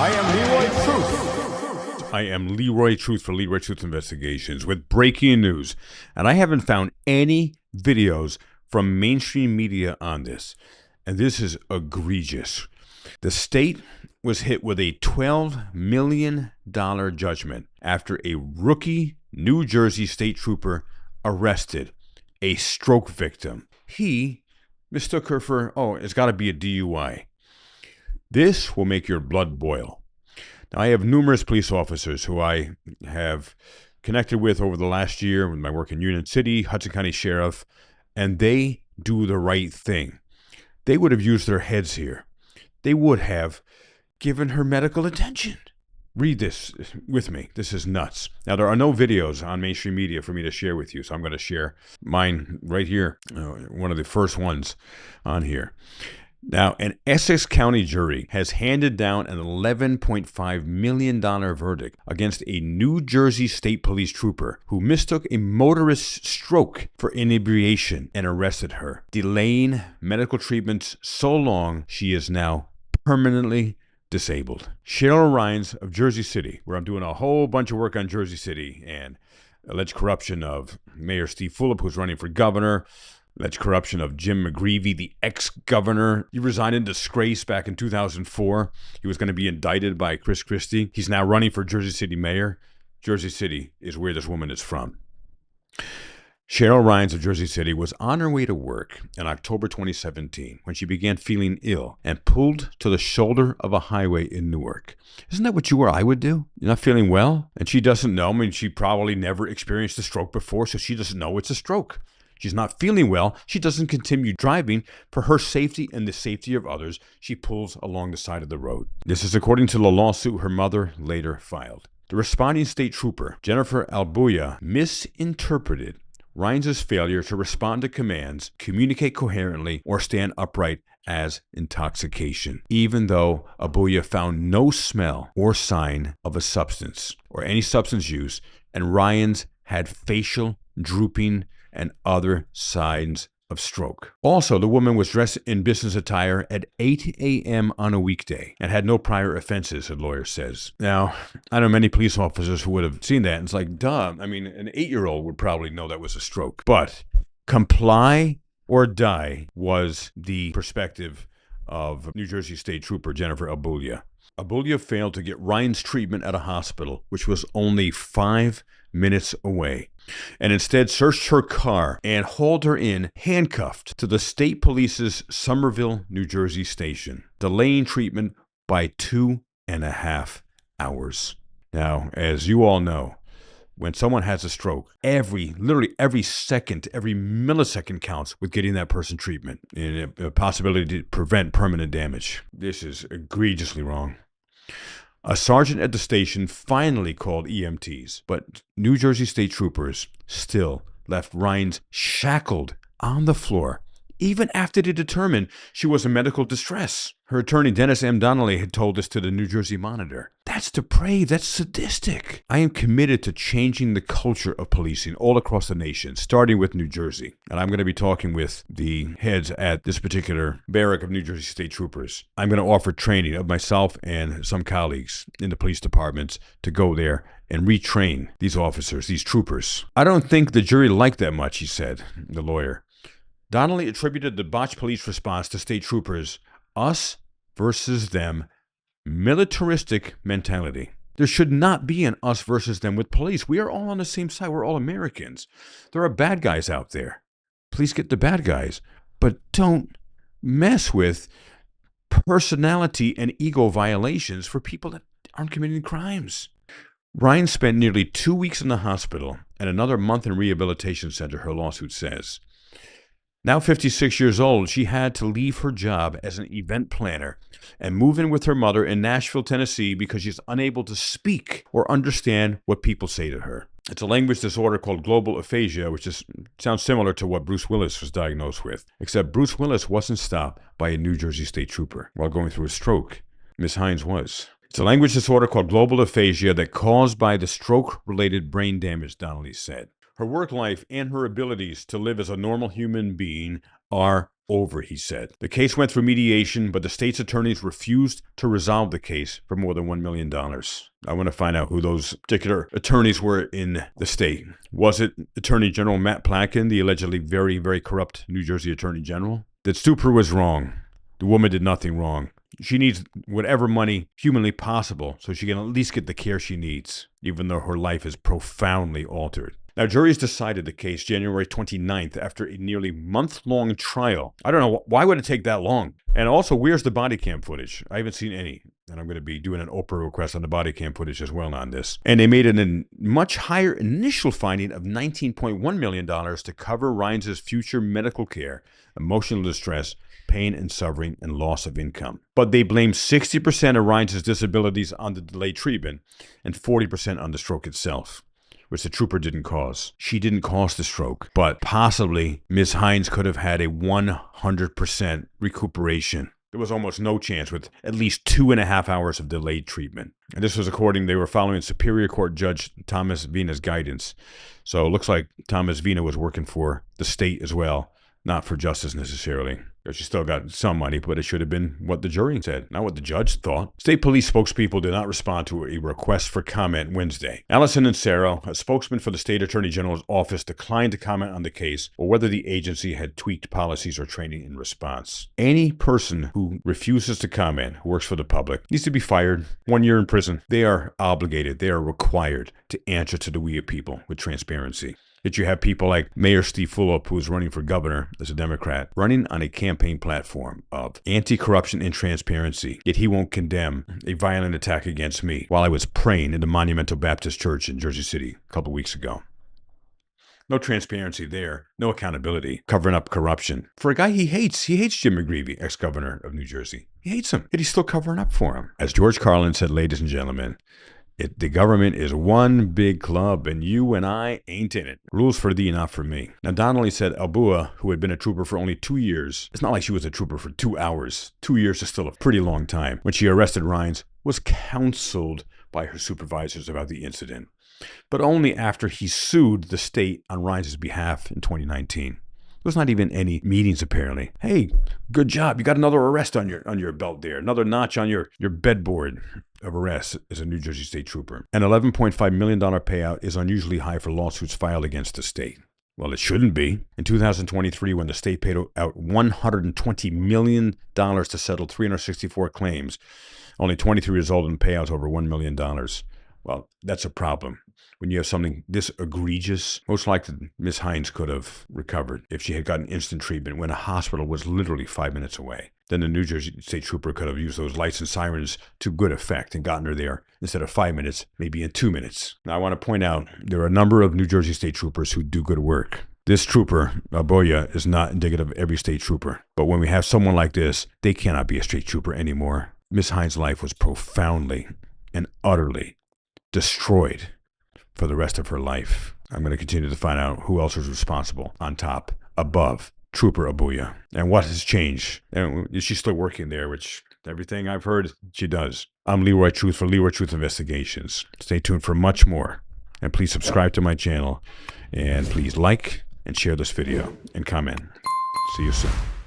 I am Leroy Truth. I am Leroy Truth for Leroy Truth Investigations with breaking news. And I haven't found any videos from mainstream media on this. And this is egregious. The state was hit with a $12 million judgment after a rookie New Jersey state trooper arrested a stroke victim. He mistook her for, it's got to be a DUI. This will make your blood boil. Now, I have numerous police officers who I have connected with over the last year with my work in Union City, Hudson County Sheriff, and they do the right thing. They would have used their heads here. They would have given her medical attention. Read this with me. This is nuts. Now, there are no videos on mainstream media for me to share with you, so I'm going to share mine right here, one of the first ones on here. Now, an Essex County jury has handed down an $11.5 million verdict against a New Jersey State Police trooper who mistook a motorist's stroke for inebriation and arrested her, delaying medical treatments so long she is now permanently disabled. Cheryl Rhines of Jersey City, where I'm doing a whole bunch of work on Jersey City and alleged corruption of Mayor Steve Fulop, who's running for governor, alleged corruption of Jim McGreevey, the ex-governor. He resigned in disgrace back in 2004. He was going to be indicted by Chris Christie. He's now running for Jersey City mayor. Jersey City is where this woman is from. Cheryl Rhines of Jersey City was on her way to work in October 2017 when she began feeling ill and pulled to the shoulder of a highway in Newark. Isn't that what you or I would do? You're not feeling well? And she doesn't know. I mean, she probably never experienced a stroke before, so she doesn't know it's a stroke. She's not feeling well. She doesn't continue driving. For her safety and the safety of others, she pulls along the side of the road. This is according to the lawsuit her mother later filed. The responding state trooper, Jennifer Albuya, misinterpreted Rhines' failure to respond to commands, communicate coherently, or stand upright as intoxication, even though Albuya found no smell or sign of a substance or any substance use, and Rhines had facial drooping and other signs of stroke. Also, the woman was dressed in business attire at 8 a.m. on a weekday and had no prior offenses, the lawyer says. Now, I know many police officers who would have seen that, and it's like, duh. I mean, an 8-year-old would probably know that was a stroke. But comply or die was the perspective of New Jersey State Trooper Jennifer Albuya. Albuya failed to get Rhines treatment at a hospital, which was only 5 minutes away, and instead searched her car and hauled her in handcuffed to the state police's Somerville, New Jersey station, delaying treatment by 2.5 hours. Now, as you all know, when someone has a stroke, literally every second, every millisecond counts with getting that person treatment and a possibility to prevent permanent damage. This is egregiously wrong. A sergeant at the station finally called EMTs, but New Jersey state troopers still left Rhines shackled on the floor, even after they determined she was in medical distress. Her attorney, Dennis M. Donnelly, had told this to the New Jersey Monitor. That's depraved. That's sadistic. I am committed to changing the culture of policing all across the nation, starting with New Jersey. And I'm going to be talking with the heads at this particular barrack of New Jersey State Troopers. I'm going to offer training of myself and some colleagues in the police departments to go there and retrain these officers, these troopers. I don't think the jury liked that much, he said, the lawyer. Donnelly attributed the botched police response to state troopers' us versus them militaristic mentality. There should not be an us versus them with police. We are all on the same side. We're all Americans. There are bad guys out there. Please get the bad guys, but don't mess with personality and ego violations for people that aren't committing crimes. Rhines spent nearly 2 weeks in the hospital and another month in rehabilitation center, her lawsuit says. Now 56 years old, she had to leave her job as an event planner and move in with her mother in Nashville, Tennessee, because she's unable to speak or understand what people say to her. It's a language disorder called global aphasia, which sounds similar to what Bruce Willis was diagnosed with, except Bruce Willis wasn't stopped by a New Jersey state trooper while going through a stroke. Miss Hines was. It's a language disorder called global aphasia that caused by the stroke-related brain damage, Donnelly said. Her work life and her abilities to live as a normal human being are over, he said. The case went through mediation, but the state's attorneys refused to resolve the case for more than $1 million. I want to find out who those particular attorneys were in the state. Was it Attorney General Matt Platkin, the allegedly very, very corrupt New Jersey Attorney General? That Stupor was wrong. The woman did nothing wrong. She needs whatever money humanly possible so she can at least get the care she needs, even though her life is profoundly altered. Now, juries decided the case January 29th after a nearly month-long trial. I don't know, why would it take that long? And also, where's the body cam footage? I haven't seen any. And I'm going to be doing an Oprah request on the body cam footage as well on this. And they made a much higher initial finding of $19.1 million to cover Rines' future medical care, emotional distress, pain and suffering, and loss of income. But they blamed 60% of Rines' disabilities on the delayed treatment and 40% on the stroke itself, which the trooper didn't cause. She didn't cause the stroke, but possibly Ms. Hines could have had a 100% recuperation. There was almost no chance with at least 2.5 hours of delayed treatment. And this was according, they were following Superior Court Judge Thomas Vina's guidance. So it looks like Thomas Vina was working for the state as well, not for justice necessarily. She still got some money, but it should have been what the jury said, not what the judge thought. State police spokespeople did not respond to a request for comment Wednesday. Allison Insero, a spokesman for the state attorney general's office, declined to comment on the case or whether the agency had tweaked policies or training in response. Any person who refuses to comment, who works for the public, needs to be fired, 1 year in prison. They are obligated, they are required to answer to the we of people with transparency. That you have people like Mayor Steve Fulop, who's running for governor as a Democrat, running on a campaign platform of anti-corruption and transparency, yet he won't condemn a violent attack against me while I was praying in the Monumental Baptist Church in Jersey City a couple weeks ago. No transparency there, no accountability, covering up corruption. For a guy he hates Jim McGreevey, ex-governor of New Jersey. He hates him, yet he's still covering up for him. As George Carlin said, ladies and gentlemen, the government is one big club, and you and I ain't in it. Rules for thee, not for me. Now, Donnelly said Abua, who had been a trooper for only 2 years, it's not like she was a trooper for 2 hours. 2 years is still a pretty long time. When she arrested Rines, was counseled by her supervisors about the incident, but only after he sued the state on Rines' behalf in 2019. There's not even any meetings, apparently. Hey, good job. You got another arrest on your belt there. Another notch on your bedboard of arrests as a New Jersey state trooper. An $11.5 million payout is unusually high for lawsuits filed against the state. Well, it shouldn't be. In 2023, when the state paid out $120 million to settle 364 claims, only 23 resulted in payouts over $1 million. Well, that's a problem. When you have something this egregious, most likely Ms. Hines could have recovered if she had gotten instant treatment when a hospital was literally 5 minutes away. Then the New Jersey state trooper could have used those lights and sirens to good effect and gotten her there instead of 5 minutes, maybe in 2 minutes. Now, I want to point out there are a number of New Jersey state troopers who do good work. This trooper, Boya, is not indicative of every state trooper. But when we have someone like this, they cannot be a state trooper anymore. Ms. Hines' life was profoundly and utterly destroyed for the rest of her life. I'm going to continue to find out who else is responsible on top, above Trooper Abuya, and what has changed. And is she still working there, which everything I've heard, she does. I'm Leroy Truth for Leroy Truth Investigations. Stay tuned for much more. And please subscribe to my channel. And please like and share this video and comment. See you soon.